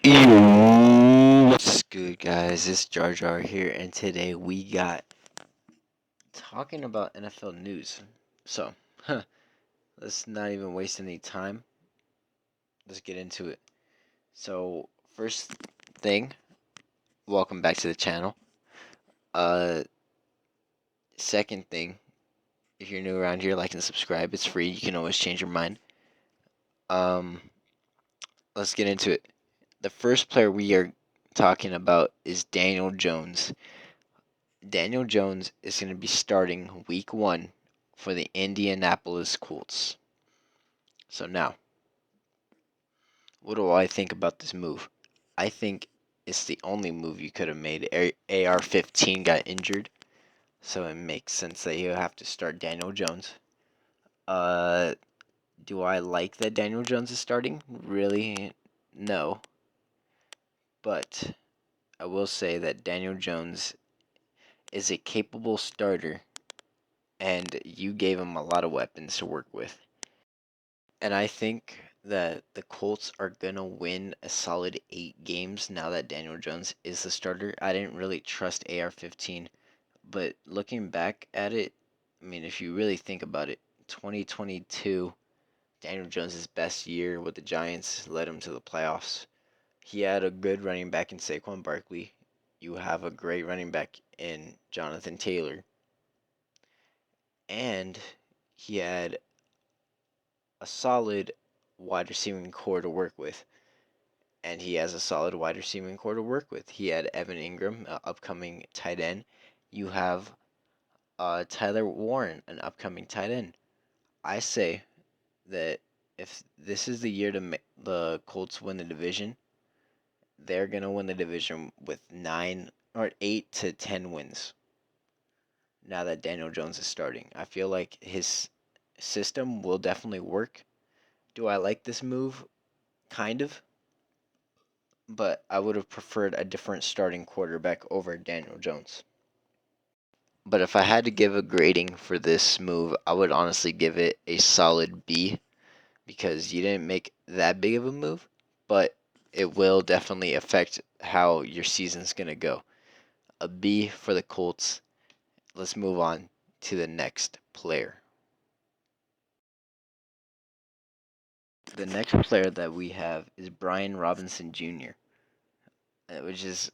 Yo, what's good, guys? It's Jar Jar here, and today we got talking about NFL news. So, let's not even waste any time. Let's get into it. So, first thing, welcome back to the channel. Uh, Second thing, if you're new around here, like and subscribe. It's free. You can always change your mind. Um, let's get into it. The first player we are talking about is Daniel Jones. Daniel Jones is going to be starting week 1 for the Indianapolis Colts. So now, what do I think about this move? I think it's the only move you could have made. AR-15 got injured, so it makes sense that you have to start Daniel Jones. Uh, do I like that Daniel Jones is starting? Really? No. But I will say that Daniel Jones is a capable starter, and you gave him a lot of weapons to work with. And I think that the Colts are going to win a solid 8 games now that Daniel Jones is the starter. I didn't really trust AR-15, but looking back at it, I mean, if you really think about it, 2022, Daniel Jones' best year with the Giants led him to the playoffs. He had a good running back in Saquon Barkley. You have a great running back in Jonathan Taylor. And he had a solid wide receiving core to work with. And he has a solid wide receiving core to work with. He had Evan Ingram, upcoming tight end. You have Tyler Warren, an upcoming tight end. I say that if this is the year to the Colts win the division, they're gonna win the division with 8 to 10 wins. Now that Daniel Jones is starting, I feel like his system will definitely work. Do I like this move? Kind of. But I would have preferred a different starting quarterback over Daniel Jones. But if I had to give a grading for this move, I would honestly give it a solid B because you didn't make that big of a move, but it will definitely affect how your season's going to go. A B for the Colts. Let's move on to the next player. The next player that we have is Brian Robinson Jr., which is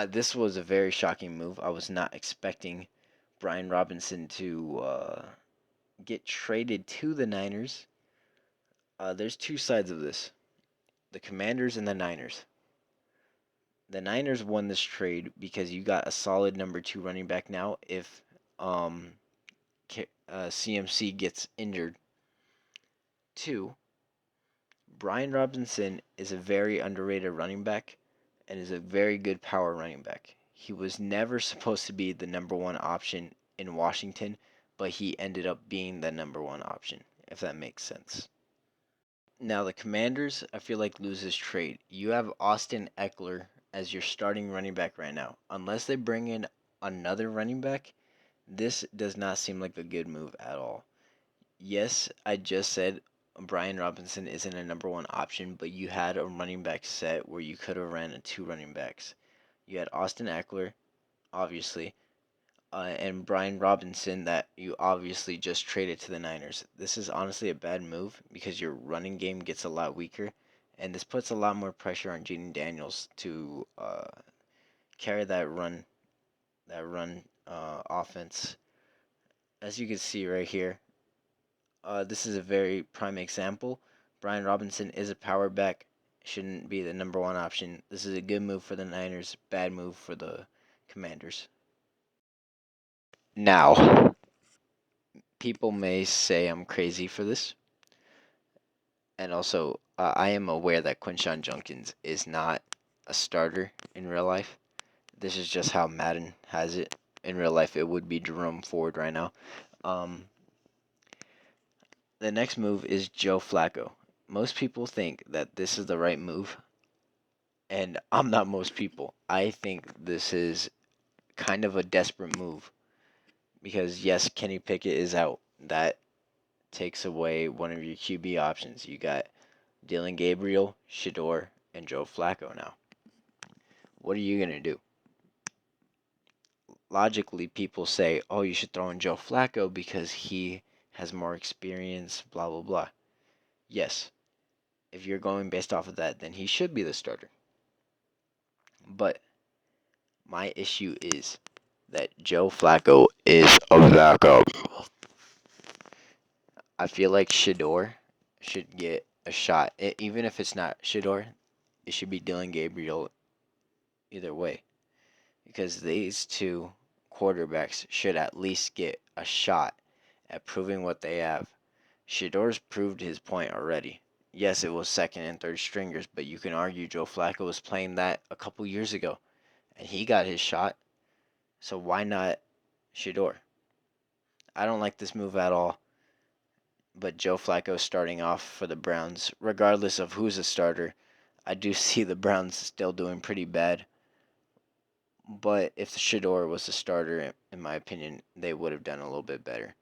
this was a very shocking move. I was not expecting Brian Robinson to get traded to the Niners. There's two sides of this: the Commanders and the Niners. The Niners won this trade because you got a solid number 2 running back now if um, CMC gets injured. 2, Brian Robinson is a very underrated running back and is a very good power running back. He was never supposed to be the number 1 option in Washington, but he ended up being the number 1 option, if that makes sense. Now, the Commanders, I feel like, lose this trade. You have Austin Eckler as your starting running back right now. Unless they bring in another running back, this does not seem like a good move at all. Yes, I just said Brian Robinson isn't a number 1 option, but you had a running back set where you could have ran 2 running backs. You had Austin Eckler, obviously, and Brian Robinson that you obviously just traded to the Niners. This is honestly a bad move because your running game gets a lot weaker, and this puts a lot more pressure on Jaden Daniels to carry that run offense. As you can see right here, this is a very prime example. Brian Robinson is a power back, shouldn't be the number 1 option. This is a good move for the Niners, bad move for the Commanders. Now, people may say I'm crazy for this, and also I am aware that Quinshon Judkins is not a starter in real life. This is just how Madden has it. In real life, it would be Jerome Ford right now. Um, the next move is Joe Flacco. Most people think that this is the right move, and I'm not most people. I think this is kind of a desperate move because yes, Kenny Pickett is out. That takes away one of your QB options. You got Dylan Gabriel, Shador, and Joe Flacco now. What are you going to do? Logically, people say, oh, you should throw in Joe Flacco because he has more experience, blah, blah, blah. Yes, if you're going based off of that, then he should be the starter. But my issue is that Joe Flacco is a backup. I feel like Shedeur should get a shot. Even if it's not Shedeur, it should be Dylan Gabriel either way. Because these two quarterbacks should at least get a shot at proving what they have. Shedeur's proved his point already. Yes, it was second and third stringers, but you can argue Joe Flacco was playing that a couple years ago, and he got his shot. So why not Shedeur? I don't like this move at all. But Joe Flacco starting off for the Browns, regardless of who's a starter, I do see the Browns still doing pretty bad. But if Shedeur was a starter, in my opinion, they would have done a little bit better.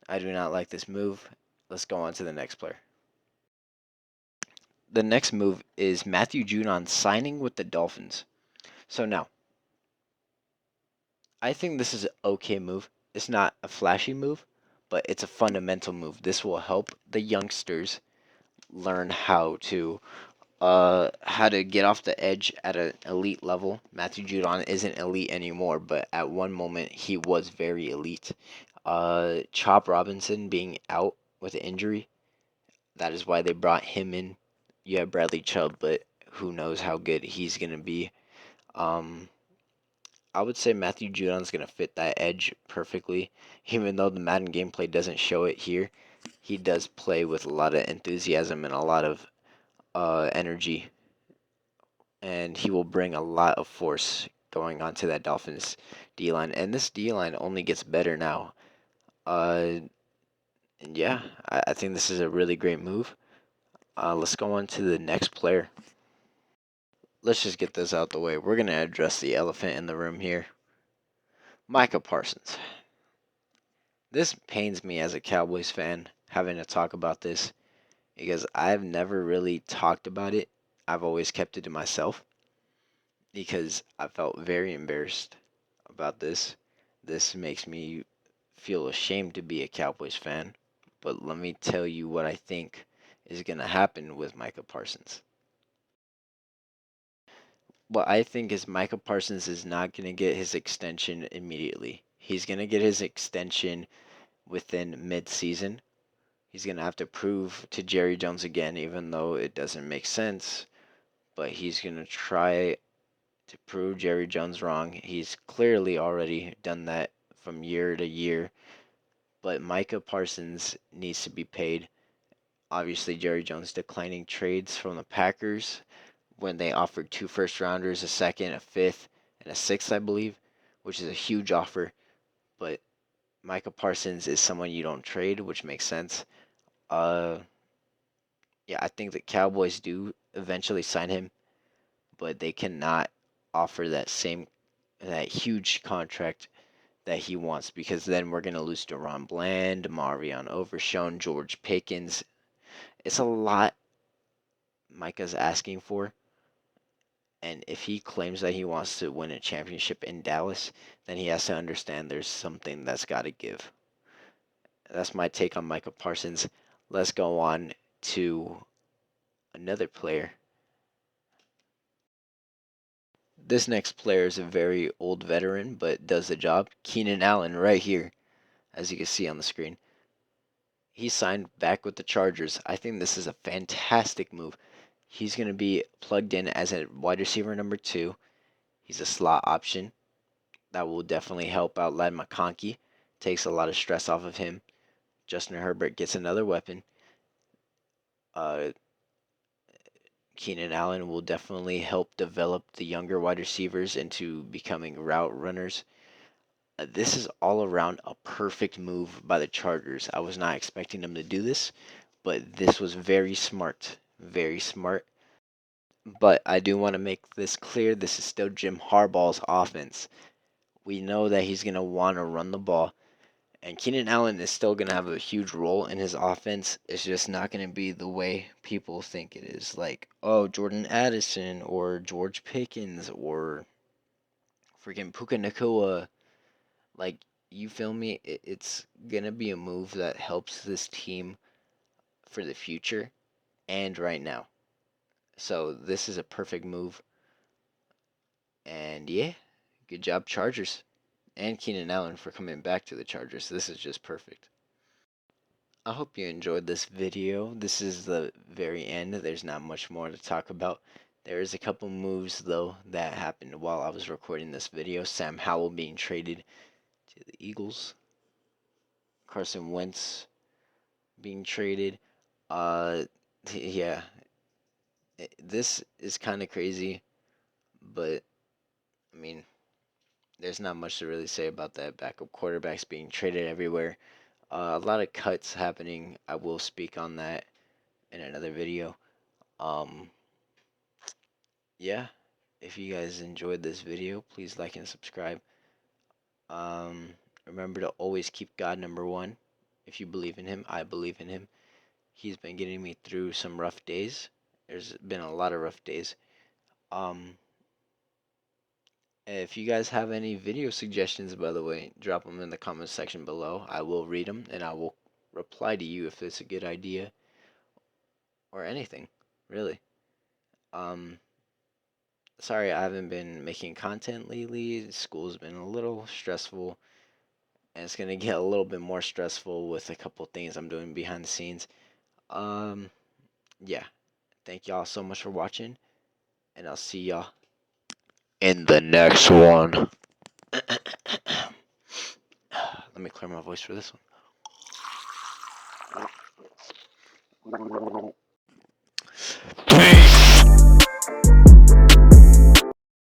I do not like this move. Let's go on to the next player. The next move is Matthew Judon signing with the Dolphins. So now, I think this is an okay move. It's not a flashy move, but it's a fundamental move. This will help the youngsters learn how to get off the edge at an elite level. Matthew Judon isn't elite anymore, but at one moment he was very elite. Chop Robinson being out with an injury, that is why they brought him in. You have Bradley Chubb, but who knows how good he's gonna be. Um, I would say Matthew Judon's gonna fit that edge perfectly, even though the Madden gameplay doesn't show it here. He does play with a lot of enthusiasm and a lot of energy, and he will bring a lot of force going onto that Dolphins D line. And this D line only gets better now. Uh, and yeah, I think this is a really great move. Let's go on to the next player. Let's just get this out the way. We're gonna address the elephant in the room here. Micah Parsons. This pains me as a Cowboys fan having to talk about this because I've never really talked about it. I've always kept it to myself because I felt very embarrassed about this. This makes me feel ashamed to be a Cowboys fan. But let me tell you what I think is going to happen with Micah Parsons. What I think is Micah Parsons is not going to get his extension immediately. He's going to get his extension within mid-season. He's going to have to prove to Jerry Jones again, even though it doesn't make sense. But he's going to try to prove Jerry Jones wrong. He's clearly already done that from year to year. But Micah Parsons needs to be paid. Obviously, Jerry Jones declining trades from the Packers when they offered 2 first rounders, a second, a fifth, and a sixth, I believe, which is a huge offer. But Micah Parsons is someone you don't trade, which makes sense. Yeah, I think the Cowboys do eventually sign him, but they cannot offer that huge contract that he wants, because then we're gonna lose DaRon Bland, Marion Overshown, George Pickens. It's a lot Micah's asking for. And if he claims that he wants to win a championship in Dallas, then he has to understand there's something that's got to give. That's my take on Micah Parsons. Let's go on to another player. This next player is a very old veteran, but does the job. Keenan Allen, right here, as you can see on the screen. He signed back with the Chargers. I think this is a fantastic move. He's going to be plugged in as a wide receiver number 2. He's a slot option. That will definitely help out Ladd McConkey. Takes a lot of stress off of him. Justin Herbert gets another weapon. Uh, Keenan Allen will definitely help develop the younger wide receivers into becoming route runners. This is all around a perfect move by the Chargers. I was not expecting them to do this, but this was very smart. Very smart. But I do want to make this clear. This is still Jim Harbaugh's offense. We know that he's going to want to run the ball. And Keenan Allen is still going to have a huge role in his offense. It's just not going to be the way people think it is. Like, oh, Jordan Addison or George Pickens or freaking Puka Nakua. Like, you feel me? It's going to be a move that helps this team for the future and right now. So, this is a perfect move. And yeah, good job, Chargers. And Keenan Allen for coming back to the Chargers. This is just perfect. I hope you enjoyed this video. This is the very end. There's not much more to talk about. There is a couple moves though that happened while I was recording this video. Sam Howell being traded to the Eagles. Carson Wentz being traded. Uh yeah, this is kind of crazy, but I mean, there's not much to really say about that. Backup quarterbacks being traded everywhere. A lot of cuts happening. I will speak on that in another video. Um, yeah, if you guys enjoyed this video, please like and subscribe. Um, remember to always keep God number one. If you believe in Him, I believe in Him. He's been getting me through some rough days. There's been a lot of rough days. Um, if you guys have any video suggestions, by the way, drop them in the comment section below. I will read them and I will reply to you if it's a good idea or anything, really. Um, Sorry I haven't been making content lately. School's been a little stressful, and it's gonna get a little bit more stressful with a couple things I'm doing behind the scenes. Um, yeah. Thank y'all so much for watching, and I'll see y'all in the next one. Let me clear my voice for this one.